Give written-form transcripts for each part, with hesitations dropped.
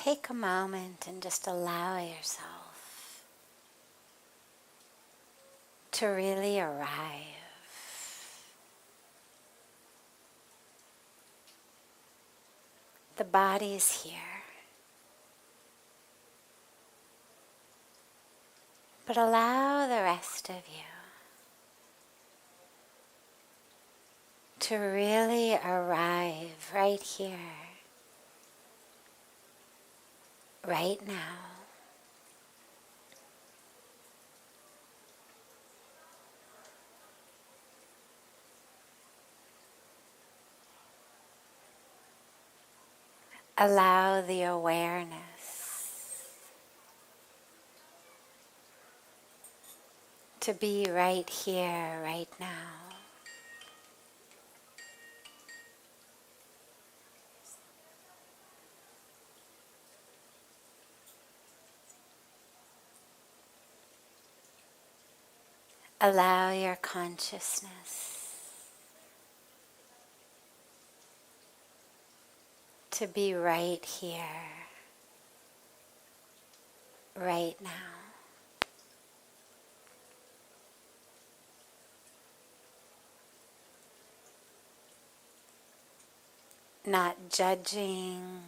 take a moment and just allow yourself to really arrive. The body's here, but allow the rest of you to really arrive right here, right now. Allow the awareness to be right here, right now. Allow your consciousness to be right here, right now. Not judging,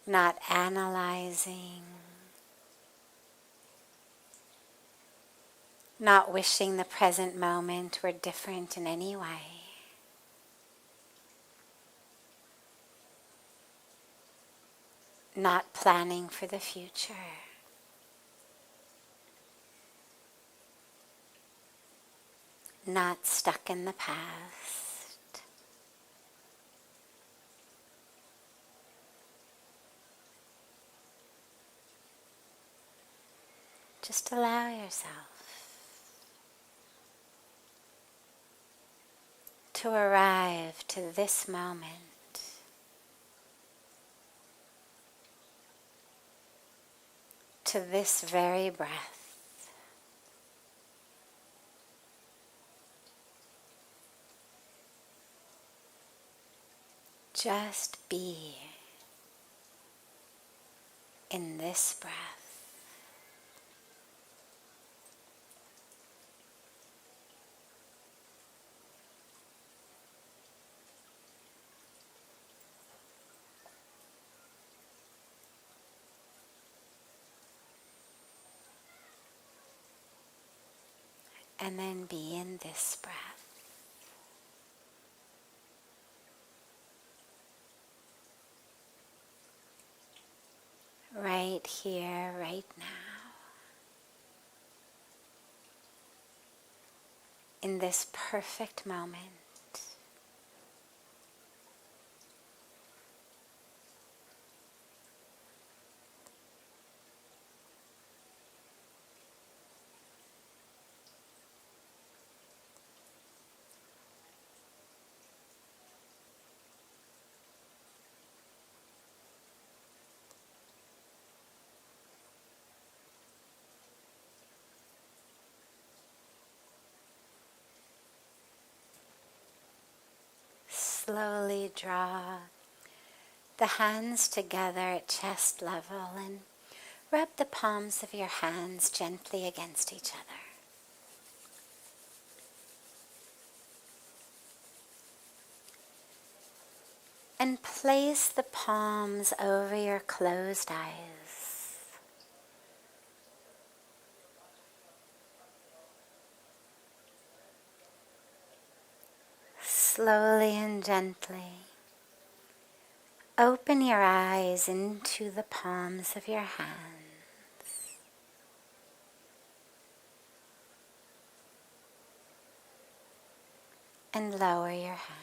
not analyzing, not wishing the present moment were different in any way. Not planning for the future. Not stuck in the past. Just allow yourself to arrive to this moment. To this very breath. Just be in this breath. And then be in this breath. Right here, right now. In this perfect moment. Slowly draw the hands together at chest level and rub the palms of your hands gently against each other. And place the palms over your closed eyes. Slowly and gently open your eyes into the palms of your hands and lower your hands.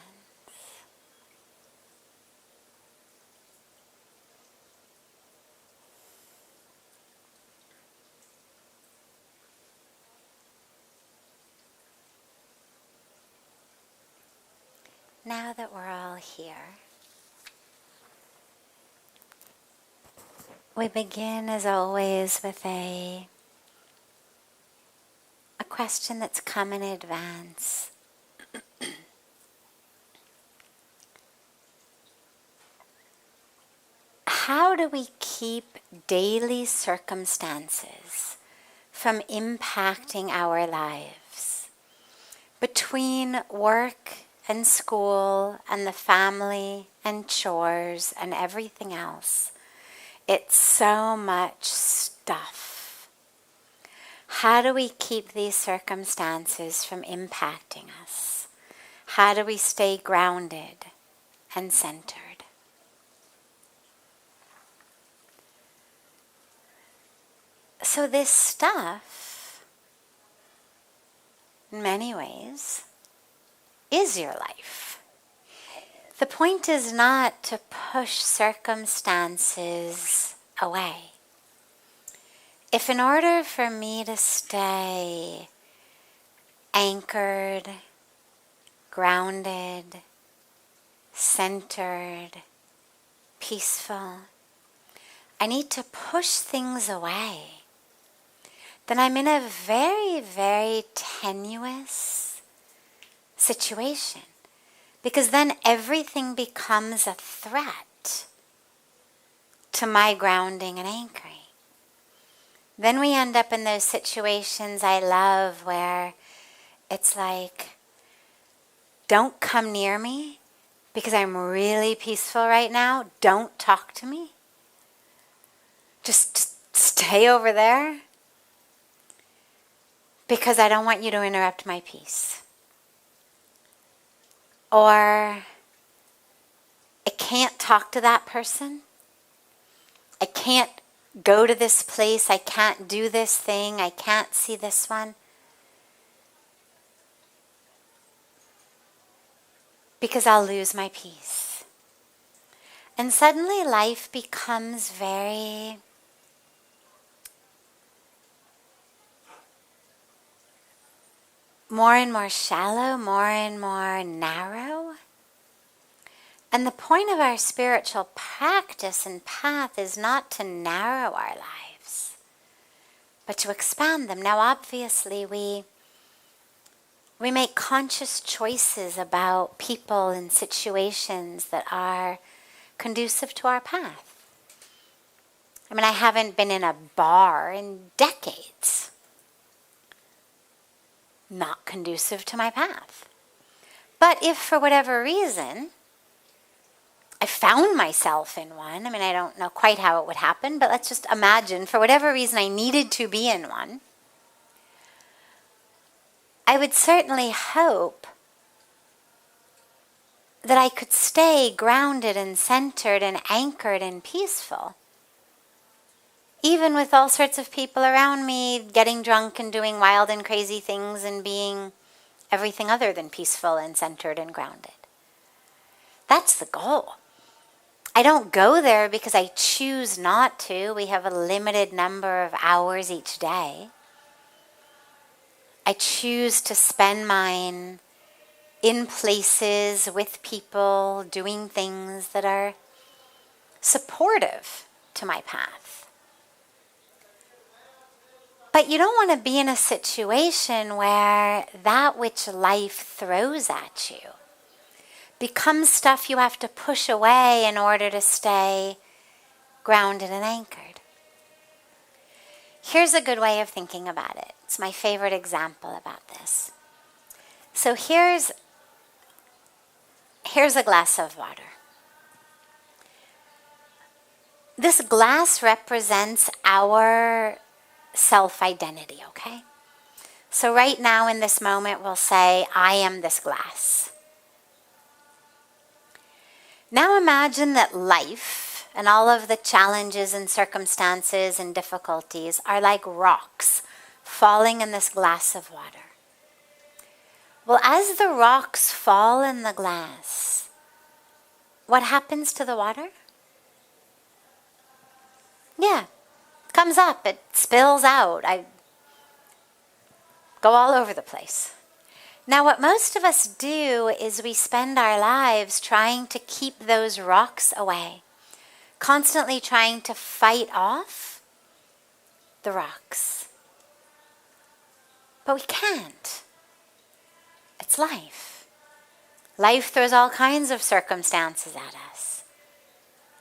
Now that we're all here, we begin as always with a question that's come in advance. how do we keep daily circumstances from impacting our lives? Between work and school and the family and chores and everything else, it's so much stuff. How do we keep these circumstances from impacting us? How do we stay grounded and centered? So this stuff, in many ways, is your life. The point is not to push circumstances away. If in order for me to stay anchored, grounded, centered, peaceful, I need to push things away, then I'm in a very, very tenuous situation. Because then everything becomes a threat to my grounding and anchoring. Then we end up in those situations I love where it's like, don't come near me because I'm really peaceful right now. Don't talk to me. Just stay over there because I don't want you to interrupt my peace. Or I can't talk to that person. I can't go to this place. I can't do this thing. I can't see this one. Because I'll lose my peace. And suddenly life becomes very more and more shallow, more and more narrow. And the point of our spiritual practice and path is not to narrow our lives, but to expand them. Now, obviously, we make conscious choices about people and situations that are conducive to our path. I mean, I haven't been in a bar in decades. Not conducive to my path. But if for whatever reason I found myself in one, I mean, I don't know quite how it would happen, but let's just imagine for whatever reason I needed to be in one, I would certainly hope that I could stay grounded and centered and anchored and peaceful, even with all sorts of people around me getting drunk and doing wild and crazy things and being everything other than peaceful and centered and grounded. That's the goal. I don't go there because I choose not to. We have a limited number of hours each day. I choose to spend mine in places with people doing things that are supportive to my path. But you don't want to be in a situation where that which life throws at you becomes stuff you have to push away in order to stay grounded and anchored. Here's a good way of thinking about it. It's my favorite example about this. So here's a glass of water. This glass represents our self-identity, okay? So right now in this moment we'll say, I am this glass. Now imagine that life and all of the challenges and circumstances and difficulties are like rocks falling in this glass of water. Well, as the rocks fall in the glass, what happens to the water? Yeah, it comes up, it spills out. I go all over the place. Now, what most of us do is we spend our lives trying to keep those rocks away, constantly trying to fight off the rocks. But we can't. It's life. Life throws all kinds of circumstances at us.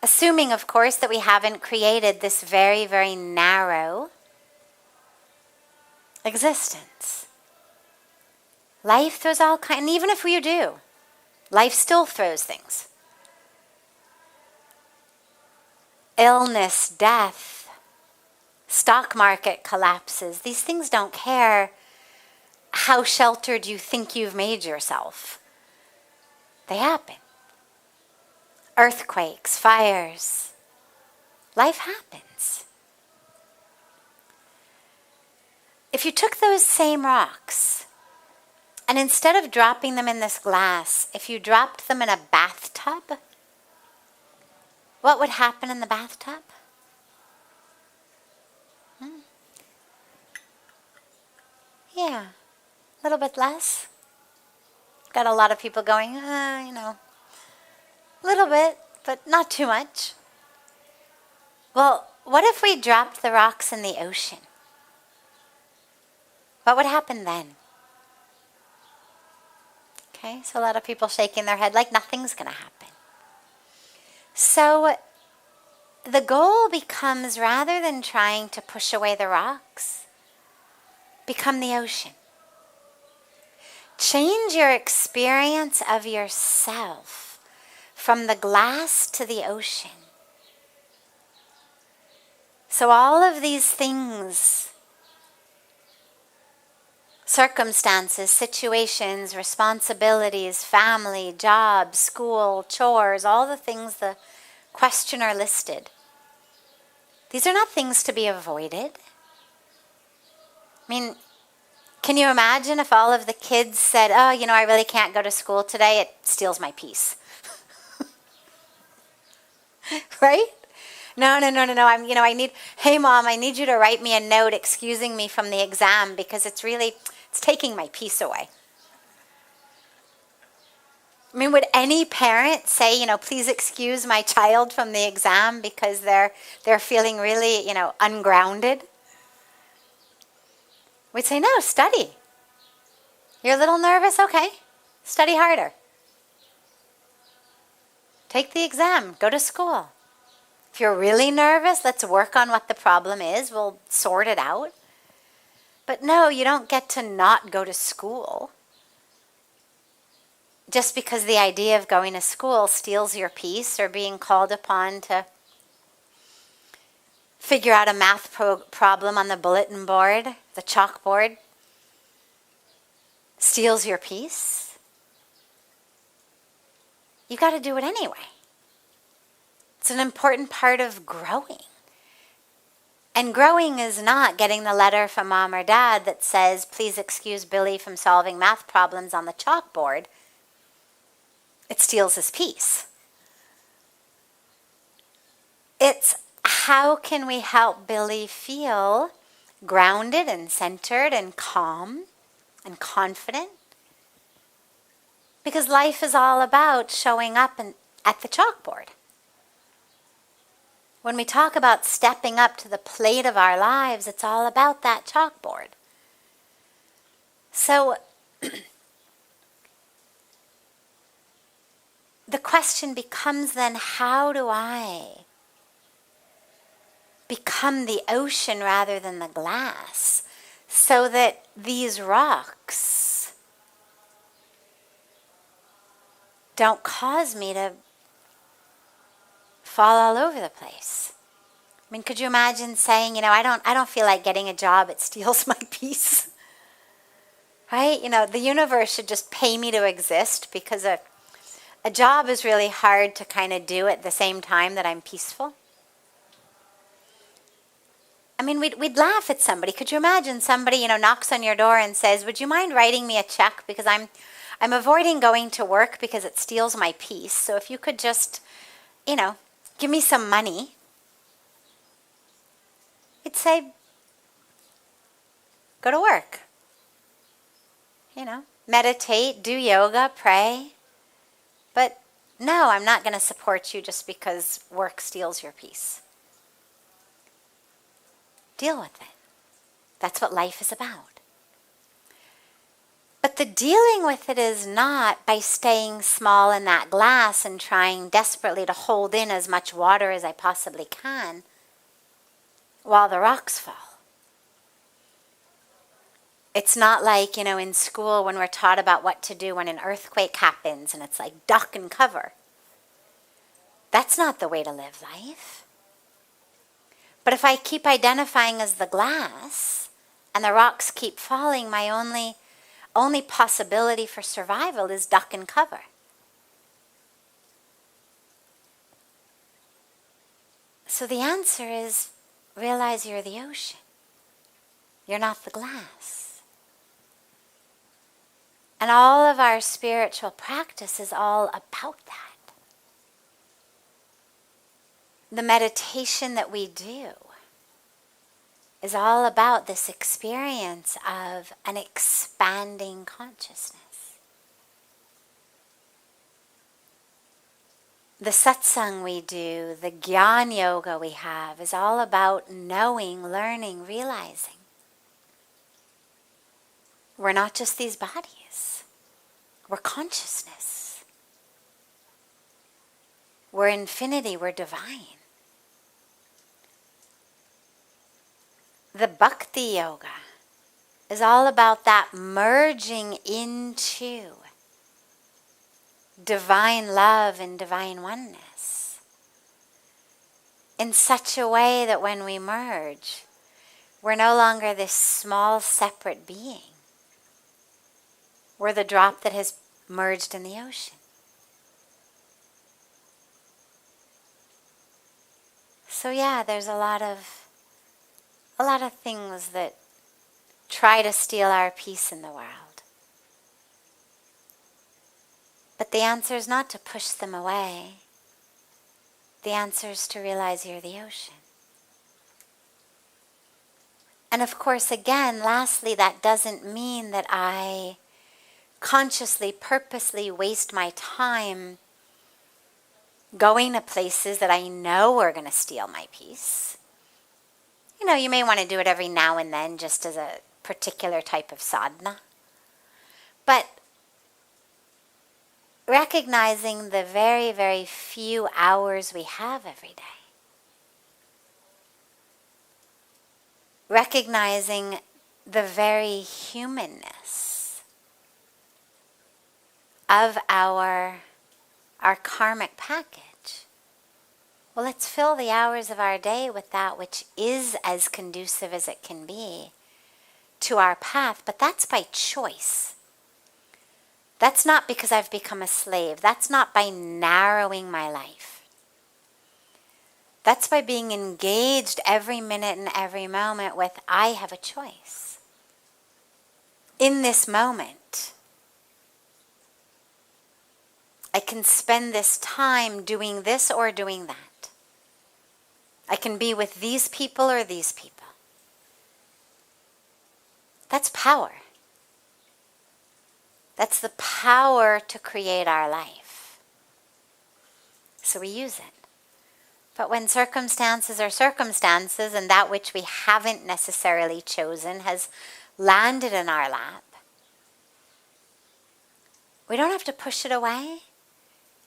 Assuming, of course, that we haven't created this very, very narrow existence. Life throws all kinds, and even if you do, life still throws things. Illness, death, stock market collapses. These things don't care how sheltered you think you've made yourself. They happen. Earthquakes, fires. Life happens. If you took those same rocks and instead of dropping them in this glass, if you dropped them in a bathtub, what would happen in the bathtub? Yeah, a little bit less. Got a lot of people going, a little bit, but not too much. Well, what if we dropped the rocks in the ocean? What would happen then? Okay, so a lot of people shaking their head like nothing's going to happen. So the goal becomes, rather than trying to push away the rocks, become the ocean. Change your experience of yourself from the glass to the ocean. So all of these things, circumstances, situations, responsibilities, family, job, school, chores, all the things the questioner listed, these are not things to be avoided. I mean, can you imagine if all of the kids said, I really can't go to school today, it steals my peace. Right? No. Hey mom, I need you to write me a note excusing me from the exam because it's taking my peace away. I mean, would any parent say, please excuse my child from the exam because they're feeling really, ungrounded? We'd say, no, study. You're a little nervous? Okay, study harder. Take the exam, go to school. If you're really nervous, let's work on what the problem is. We'll sort it out. But no, you don't get to not go to school just because the idea of going to school steals your peace, or being called upon to figure out a math problem on the bulletin board, the chalkboard, steals your peace. You got to do it anyway. It's an important part of growing. And growing is not getting the letter from mom or dad that says, please excuse Billy from solving math problems on the chalkboard. It steals his peace. It's how can we help Billy feel grounded and centered and calm and confident? Because life is all about showing up at the chalkboard. When we talk about stepping up to the plate of our lives, it's all about that chalkboard. So the question becomes then, how do I become the ocean rather than the glass so that these rocks don't cause me to fall all over the place? I mean, could you imagine saying, I don't feel like getting a job, it steals my peace. Right? The universe should just pay me to exist because a job is really hard to kind of do at the same time that I'm peaceful. I mean, we'd laugh at somebody. Could you imagine somebody, knocks on your door and says, would you mind writing me a check because I'm avoiding going to work because it steals my peace. So if you could just, give me some money. It'd say, go to work. Meditate, do yoga, pray. But no, I'm not going to support you just because work steals your peace. Deal with it. That's what life is about. But But the dealing with it is not by staying small in that glass and trying desperately to hold in as much water as I possibly can while the rocks fall. It's not like, in school when we're taught about what to do when an earthquake happens and it's like duck and cover. That's not the way to live life. But if I keep identifying as the glass and the rocks keep falling, my only possibility for survival is duck and cover. So the answer is realize you're the ocean. You're not the glass. And all of our spiritual practice is all about that. The meditation that we do is all about this experience of an expanding consciousness. The satsang we do, the jnana yoga we have is all about knowing, learning, realizing. We're not just these bodies. We're consciousness. We're infinity. We're divine. The bhakti yoga is all about that merging into divine love and divine oneness in such a way that when we merge, we're no longer this small separate being. We're the drop that has merged in the ocean. So yeah, there's a lot of things that try to steal our peace in the world. But the answer is not to push them away. The answer is to realize you're the ocean. And of course, again, lastly, that doesn't mean that I consciously, purposely waste my time going to places that I know are going to steal my peace. You may want to do it every now and then just as a particular type of sadhana. But recognizing the very, very few hours we have every day. Recognizing the very humanness of our karmic package. Well, let's fill the hours of our day with that which is as conducive as it can be to our path, but that's by choice. That's not because I've become a slave. That's not by narrowing my life. That's by being engaged every minute and every moment with, I have a choice. In this moment, I can spend this time doing this or doing that. I can be with these people or these people. That's power. That's the power to create our life. So we use it. But when circumstances are circumstances and that which we haven't necessarily chosen has landed in our lap, we don't have to push it away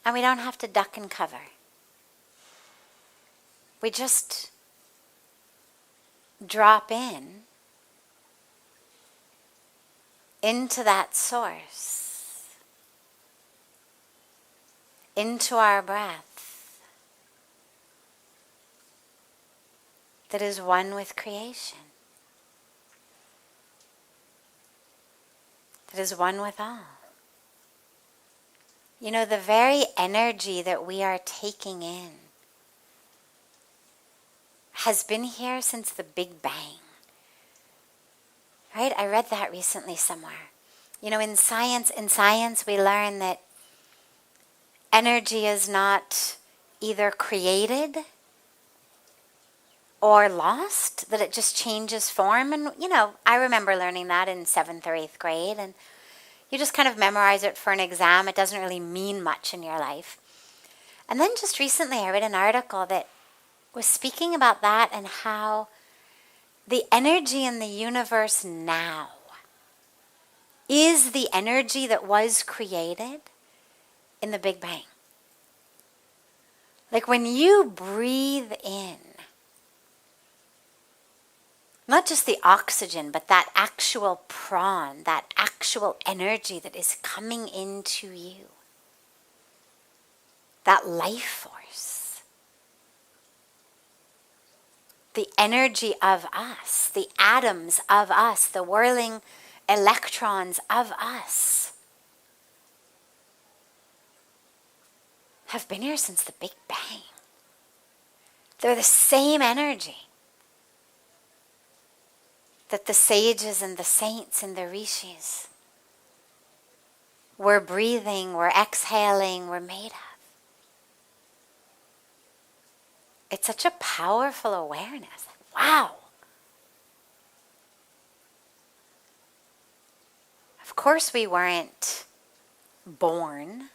and we don't have to duck and cover. We just drop into that source, into our breath that is one with creation, that is one with all. The very energy that we are taking in has been here since the Big Bang. Right? I read that recently somewhere. In science we learn that energy is not either created or lost, that it just changes form. And, I remember learning that in 7th or 8th grade, and you just kind of memorize it for an exam. It doesn't really mean much in your life. And then just recently I read an article that was speaking about that and how the energy in the universe now is the energy that was created in the Big Bang. Like when you breathe in, not just the oxygen, but that actual prana, that actual energy that is coming into you, that life force, the energy of us, the atoms of us, the whirling electrons of us, have been here since the Big Bang. They're the same energy that the sages and the saints and the rishis were breathing, were exhaling, were made of. It's such a powerful awareness. Wow. Of course we weren't born.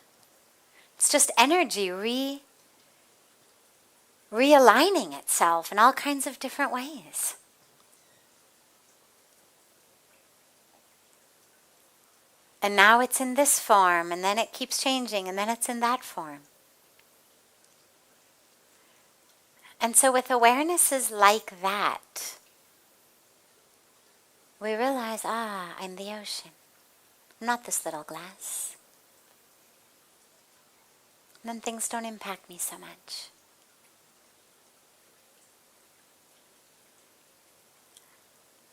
It's just energy realigning itself in all kinds of different ways. And now it's in this form, and then it keeps changing, and then it's in that form. And so with awarenesses like that, we realize, I'm the ocean. I'm not this little glass. And then things don't impact me so much.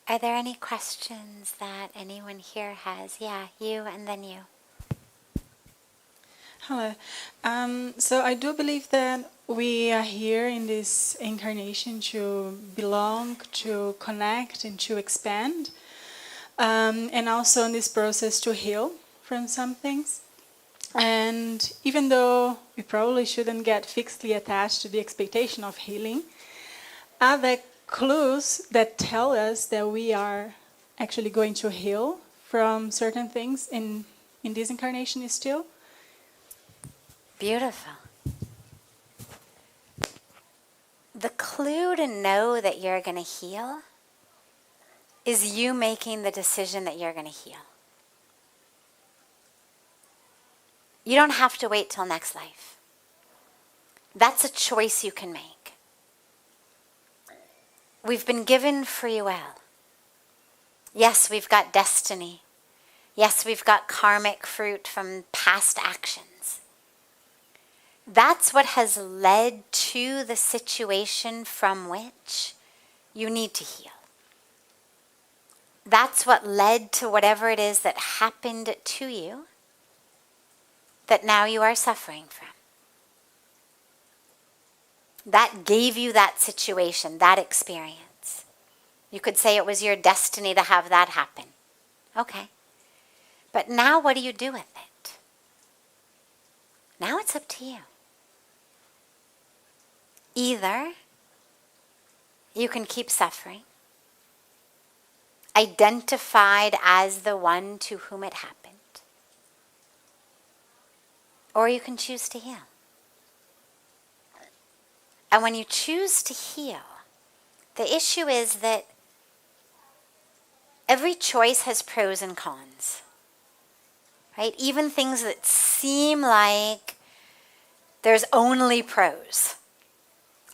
Are there any questions that anyone here has? Yeah, you and then you. Hello. So I do believe that we are here in this incarnation to belong, to connect, and to expand. And also in this process to heal from some things. And even though we probably shouldn't get fixedly attached to the expectation of healing, are there clues that tell us that we are actually going to heal from certain things in this incarnation still? Beautiful. The clue to know that you're going to heal is you making the decision that you're going to heal. You don't have to wait till next life. That's a choice you can make. We've been given free will. Yes, we've got destiny. Yes, we've got karmic fruit from past actions. That's what has led to the situation from which you need to heal. That's what led to whatever it is that happened to you that now you are suffering from. That gave you that situation, that experience. You could say it was your destiny to have that happen. Okay. But now what do you do with it? Now it's up to you. Either you can keep suffering, identified as the one to whom it happened, or you can choose to heal. And when you choose to heal, the issue is that every choice has pros and cons, right? Even things that seem like there's only pros,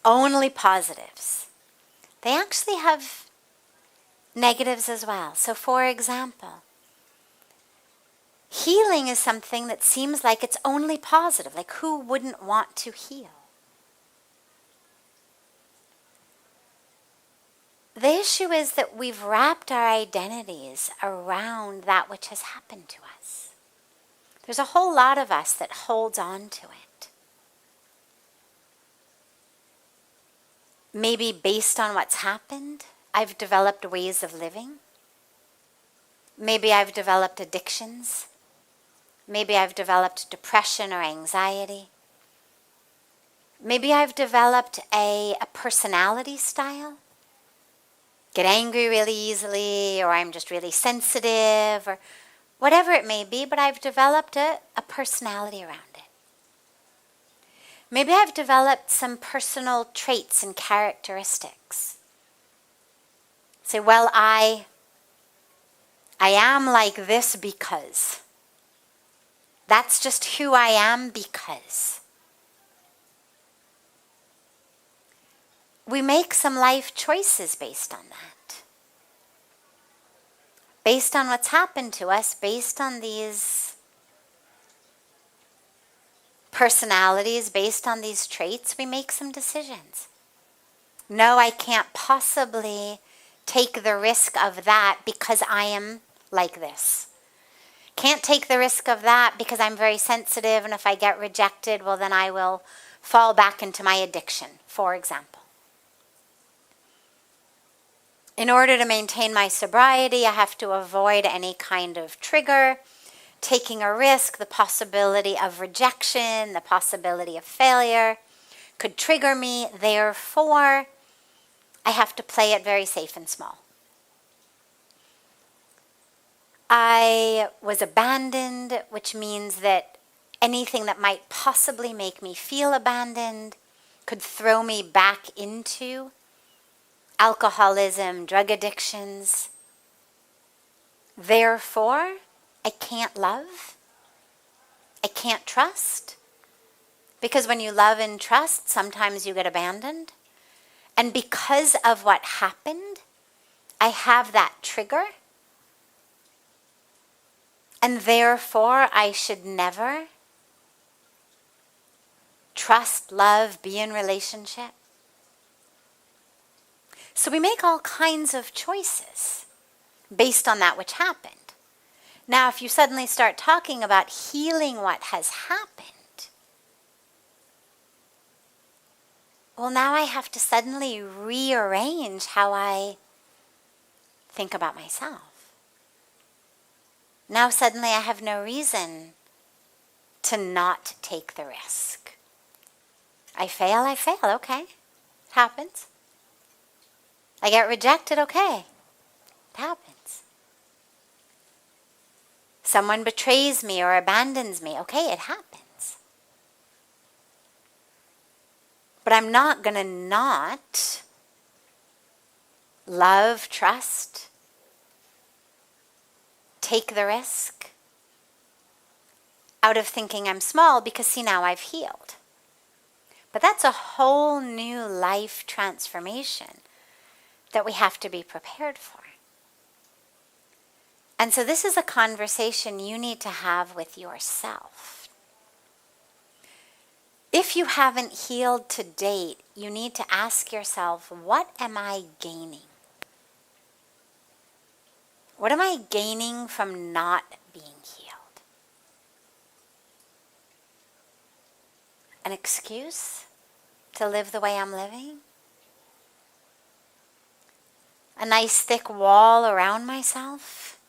only positives, they actually have negatives as well. So for example, healing is something that seems like it's only positive. Like who wouldn't want to heal? The issue is that we've wrapped our identities around that which has happened to us. There's a whole lot of us that holds on to it. Maybe based on what's happened, I've developed ways of living. Maybe I've developed addictions. Maybe I've developed depression or anxiety. Maybe I've developed a personality style. Get angry really easily, or I'm just really sensitive, or whatever it may be, but I've developed a personality around it. Maybe I've developed some personal traits and characteristics. Say, well, I I am like this because. That's just who I am because. We make some life choices based on that. Based on what's happened to us, based on these personalities, based on these traits, we make some decisions. No, I can't possibly take the risk of that because I am like this. Can't take the risk of that because I'm very sensitive, and if I get rejected, well, then I will fall back into my addiction, for example. In order to maintain my sobriety, I have to avoid any kind of trigger, taking a risk, the possibility of rejection, the possibility of failure could trigger me. Therefore, I have to play it very safe and small. I was abandoned, which means that anything that might possibly make me feel abandoned could throw me back into alcoholism, drug addictions. Therefore, I can't love. I can't trust. Because when you love and trust, sometimes you get abandoned. And because of what happened, I have that trigger. And therefore, I should never trust, love, be in relationship. So we make all kinds of choices based on that which happened. Now, if you suddenly start talking about healing what has happened, well, now I have to suddenly rearrange how I think about myself. Now suddenly I have no reason to not take the risk. I fail, okay. It happens. I get rejected, okay. It happens. Someone betrays me or abandons me, okay, it happens. But I'm not going to not love, trust, take the risk out of thinking I'm small because, see, now I've healed. But that's a whole new life transformation that we have to be prepared for. And so this is a conversation you need to have with yourself. If you haven't healed to date, you need to ask yourself, what am I gaining? What am I gaining from not being healed? An excuse to live the way I'm living? A nice thick wall around myself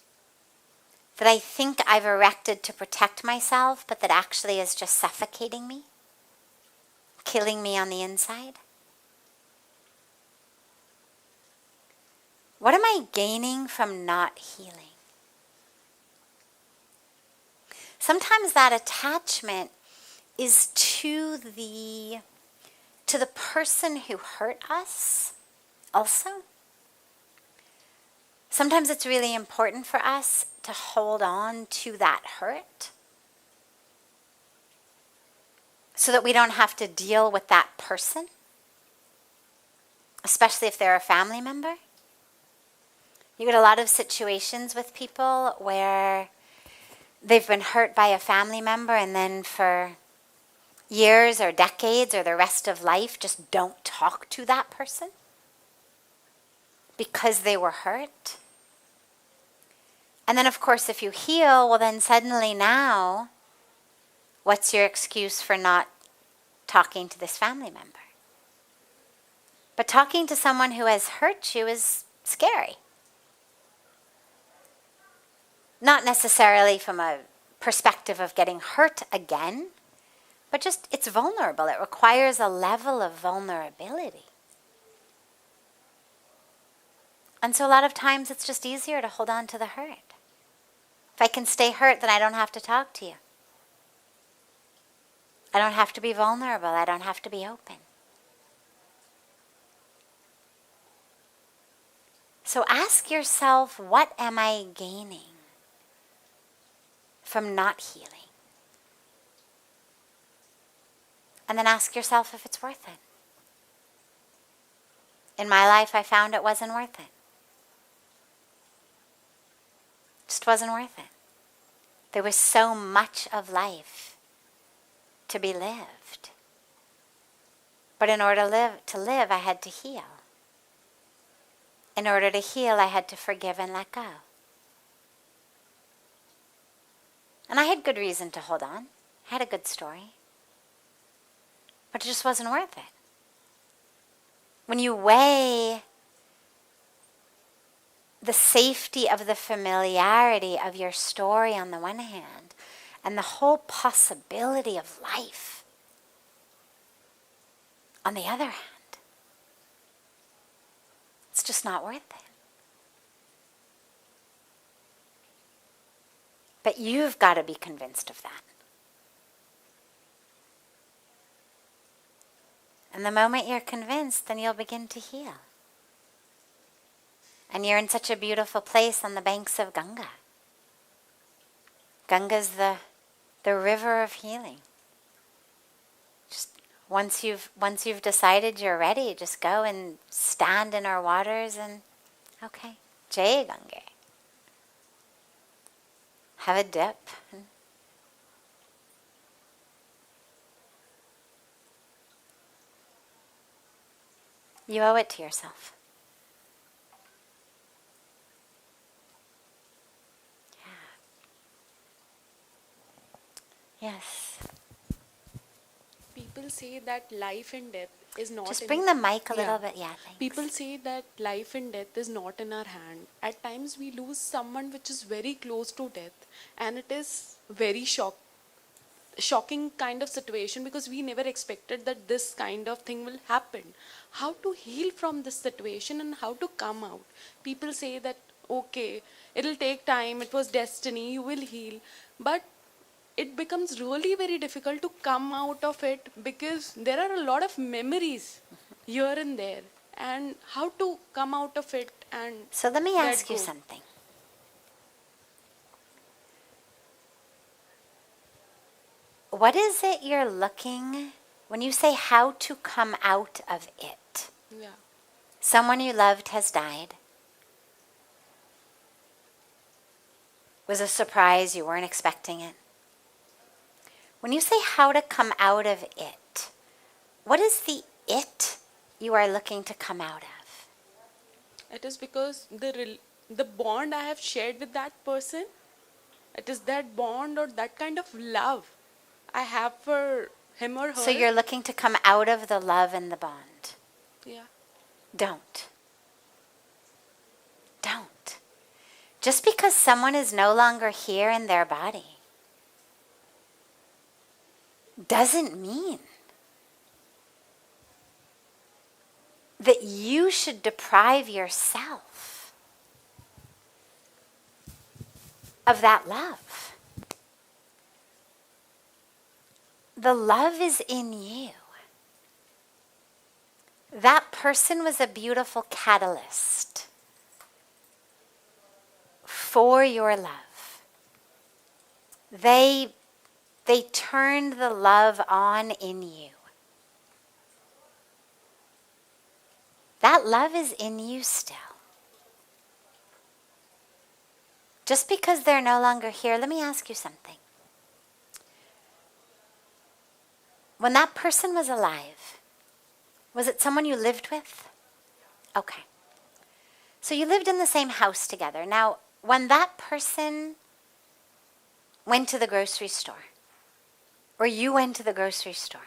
that I think I've erected to protect myself, but that actually is just suffocating me, killing me on the inside? What am I gaining from not healing? Sometimes that attachment is to the person who hurt us also. Sometimes it's really important for us to hold on to that hurt so that we don't have to deal with that person, especially if they're a family member. You get a lot of situations with people where they've been hurt by a family member and then for years or decades or the rest of life just don't talk to that person because they were hurt. And then, of course, if you heal, well, then suddenly now, what's your excuse for not talking to this family member? But talking to someone who has hurt you is scary. Not necessarily from a perspective of getting hurt again, but just it's vulnerable. It requires a level of vulnerability. And so a lot of times it's just easier to hold on to the hurt. If I can stay hurt, then I don't have to talk to you. I don't have to be vulnerable. I don't have to be open. So ask yourself, what am I gaining from not healing? And then ask yourself if it's worth it. In my life, I found it wasn't worth it. Just wasn't worth it. There was so much of life to be lived. But in order to live, I had to heal. In order to heal, I had to forgive and let go. And I had good reason to hold on. I had a good story. But it just wasn't worth it. When you weigh the safety of the familiarity of your story on the one hand, and the whole possibility of life on the other hand, it's just not worth it. But you've got to be convinced of that. And the moment you're convinced, then you'll begin to heal. And you're in such a beautiful place on the banks of Ganga. Ganga's the river of healing. Just once you've decided you're ready, just go and stand in our waters and, okay, Jai Ganga. Have a dip. You owe it to yourself. Yeah. Yes. People say that life and death is not Just in bring the mic a little Yeah. bit. Yeah, thanks. People say that life and death is not in our hand. At times we lose someone which is very close to death, and it is very shocking kind of situation, because we never expected that this kind of thing will happen. How to heal from this situation and how to come out? People say that, okay, it'll take time, it was destiny, you will heal. But it becomes really very difficult to come out of it, because there are a lot of memories here and there. And how to come out of it and So let me let ask you go. something. What is it you're looking, when you say how to come out of it? Yeah. Someone you loved has died. Was a surprise, you weren't expecting it. When you say how to come out of it, what is the it you are looking to come out of? It is because the bond I have shared with that person, it is that bond or that kind of love I have for him or her. So you're looking to come out of the love and the bond. Yeah. Don't. Don't. Just because someone is no longer here in their body doesn't mean that you should deprive yourself of that love. The love is in you. That person was a beautiful catalyst for your love. They turned the love on in you. That love is in you still. Just because they're no longer here, let me ask you something. When that person was alive, was it someone you lived with? Okay. So you lived in the same house together. Now, when that person went to the grocery store, or you went to the grocery store,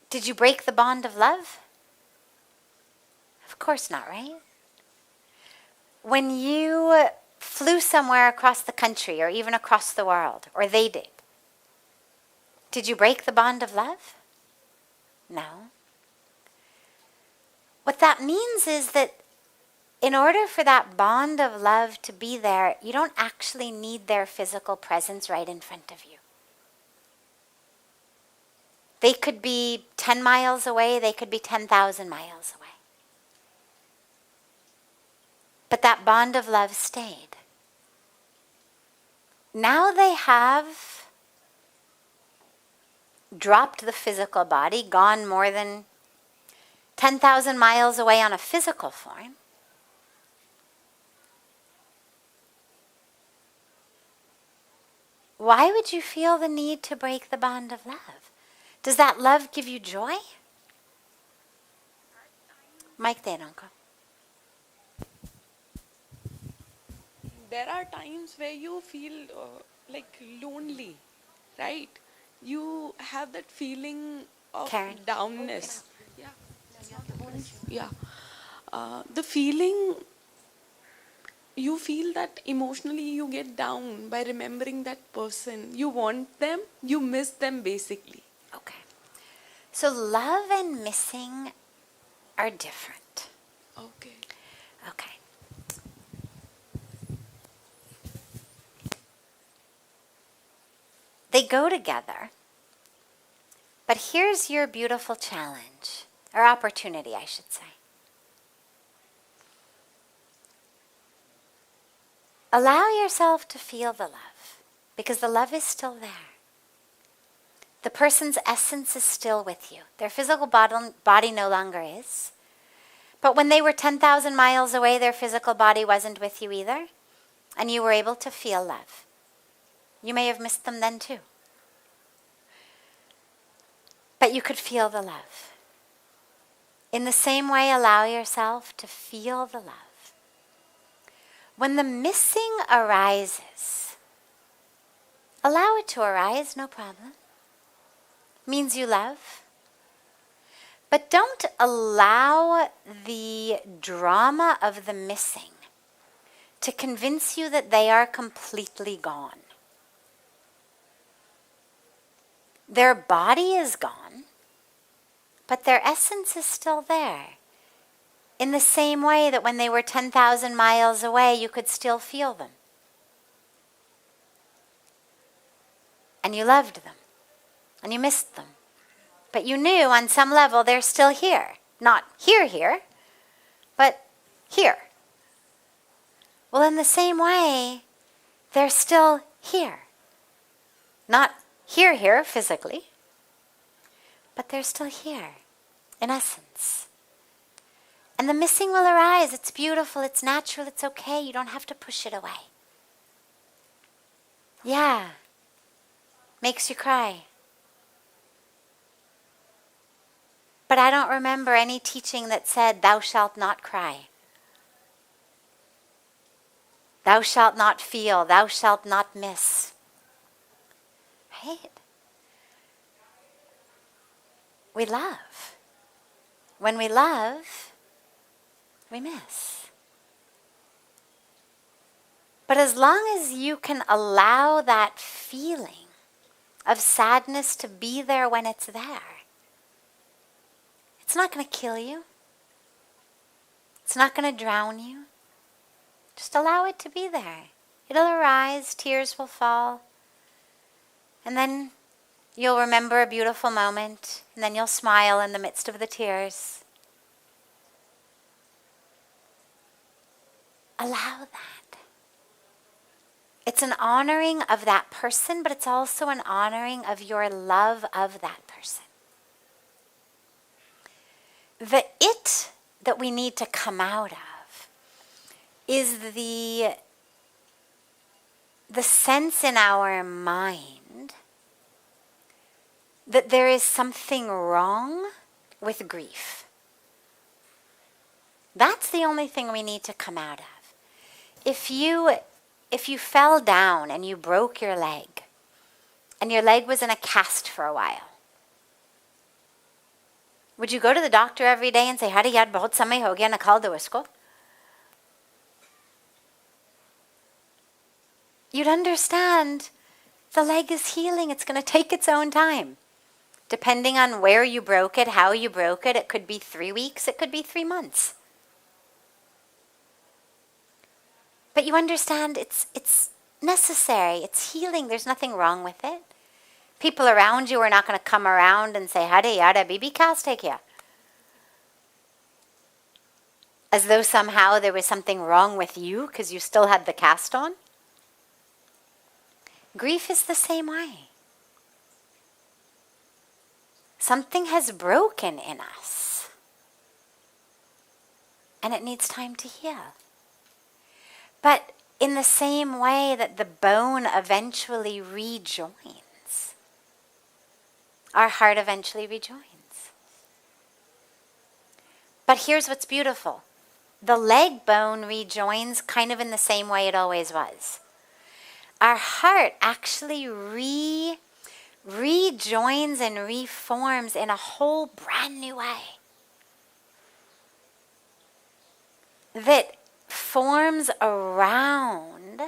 did you break the bond of love? Of course not, right? When you flew somewhere across the country or even across the world, or they did you break the bond of love? No. What that means is that in order for that bond of love to be there, you don't actually need their physical presence right in front of you. They could be 10 miles away, they could be 10,000 miles away. But that bond of love stayed. Now they have dropped the physical body, gone more than 10,000 miles away on a physical form. Why would you feel the need to break the bond of love? Does that love give you joy? Mike, they don't go. There are times where you feel like lonely, right? You have that feeling of Karen. downness. Yeah. The feeling, you feel that emotionally you get down by remembering that person. You want them, you miss them basically. Okay. So love and missing are different. Okay. Okay. They go together. But here's your beautiful challenge, or opportunity, I should say. Allow yourself to feel the love, because the love is still there. The person's essence is still with you. Their physical body no longer is. But when they were 10,000 miles away, their physical body wasn't with you either, and you were able to feel love. You may have missed them then too. But you could feel the love. In the same way, allow yourself to feel the love. When the missing arises, allow it to arise, no problem. Means you love. But don't allow the drama of the missing to convince you that they are completely gone. Their body is gone, but their essence is still there. In the same way that when they were 10,000 miles away, you could still feel them. And you loved them. And you missed them. But you knew on some level they're still here. Not here, but here. Well, in the same way, they're still here. Not here physically, but they're still here in essence. And the missing will arise. It's beautiful, it's natural, it's okay. You don't have to push it away. Yeah. Makes you cry. But I don't remember any teaching that said, thou shalt not cry. Thou shalt not feel. Thou shalt not miss. Right? We love. When we love, we miss. But as long as you can allow that feeling of sadness to be there when it's there, it's not going to kill you. It's not going to drown you. Just allow it to be there. It'll arise, tears will fall. And then you'll remember a beautiful moment, and then you'll smile in the midst of the tears. Allow that. It's an honoring of that person, but it's also an honoring of your love of that person. The it that we need to come out of is the sense in our mind that there is something wrong with grief. That's the only thing we need to come out of. If you fell down and you broke your leg, and your leg was in a cast for a while, would you go to the doctor every day and say, "Hari yaar, bahut samay ho gaya, nikhal do isko"? You'd understand the leg is healing. It's going to take its own time. Depending on where you broke it, how you broke it, it could be 3 weeks, it could be 3 months. But you understand it's necessary, it's healing, there's nothing wrong with it. People around you are not going to come around and say, "Hare yada bibi cast hai kya?" as though somehow there was something wrong with you because you still had the cast on. Grief is the same way. Something has broken in us, and it needs time to heal. But in the same way that the bone eventually rejoins, our heart eventually rejoins. But here's what's beautiful. The leg bone rejoins kind of in the same way it always was. Our heart actually rejoins and reforms in a whole brand new way that forms around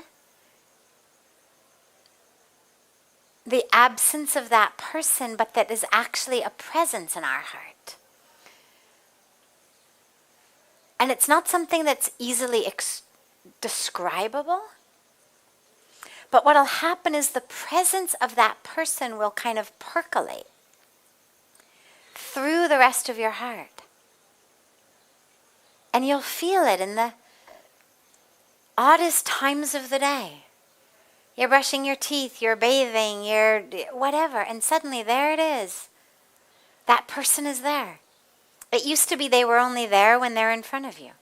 the absence of that person, but that is actually a presence in our heart. And it's not something that's easily describable. But what will happen is the presence of that person will kind of percolate through the rest of your heart. And you'll feel it in the oddest times of the day. You're brushing your teeth, you're bathing, you're whatever, and suddenly there it is. That person is there. It used to be they were only there when they're in front of you.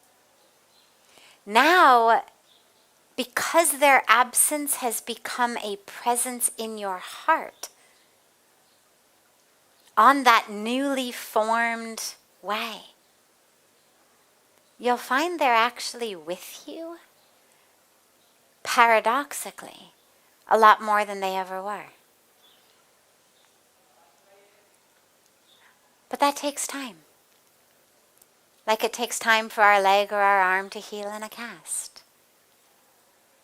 Now, because their absence has become a presence in your heart, on that newly formed way, you'll find they're actually with you, paradoxically, a lot more than they ever were. But that takes time. Like it takes time for our leg or our arm to heal in a cast.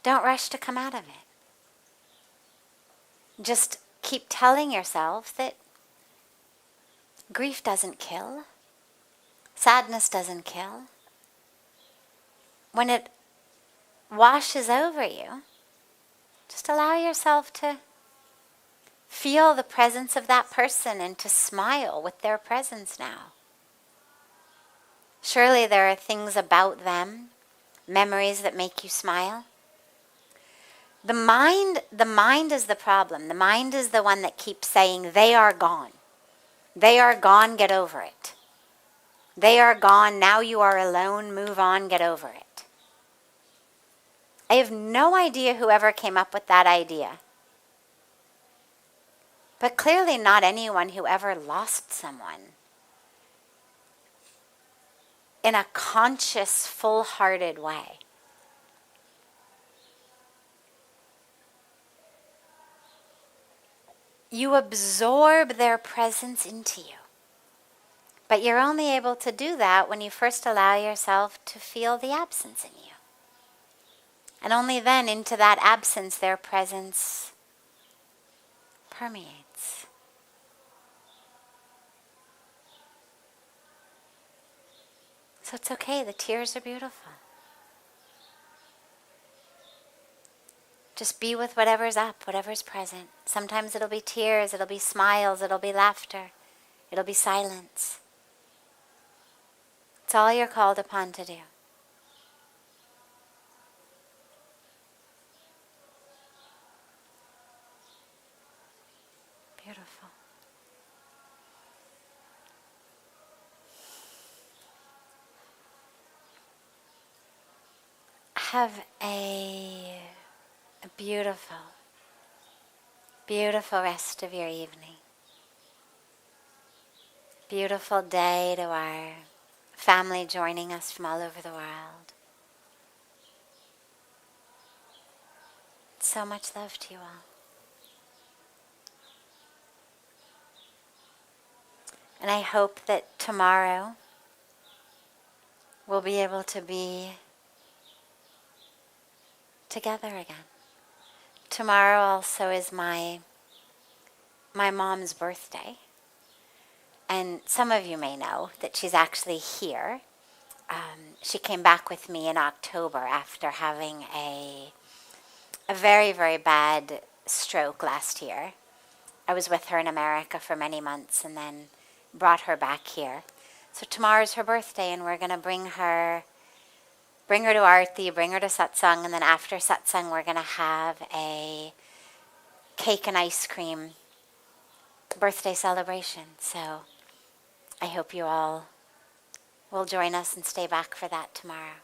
Don't rush to come out of it. Just keep telling yourself that grief doesn't kill. Sadness doesn't kill. When it washes over you, just allow yourself to feel the presence of that person and to smile with their presence now. Surely there are things about them, memories that make you smile. The mind is the problem. The mind is the one that keeps saying, they are gone. They are gone, get over it. They are gone, now you are alone, move on, get over it. I have no idea whoever came up with that idea. But clearly not anyone who ever lost someone in a conscious, full-hearted way. You absorb their presence into you. But you're only able to do that when you first allow yourself to feel the absence in you. And only then into that absence their presence permeates. So it's okay, the tears are beautiful. Just be with whatever's up, whatever's present. Sometimes it'll be tears, it'll be smiles, it'll be laughter, it'll be silence. It's all you're called upon to do. Beautiful. Have a beautiful, beautiful rest of your evening. Beautiful day to our family joining us from all over the world. So much love to you all. And I hope that tomorrow we'll be able to be together again. Tomorrow also is my mom's birthday. And some of you may know that she's actually here. She came back with me in October after having a very, very bad stroke last year. I was with her in America for many months and then brought her back here. So tomorrow's her birthday and we're going to bring her bring her to Aarti, bring her to Satsang, and then after Satsang we're going to have a cake and ice cream birthday celebration. So I hope you all will join us and stay back for that tomorrow.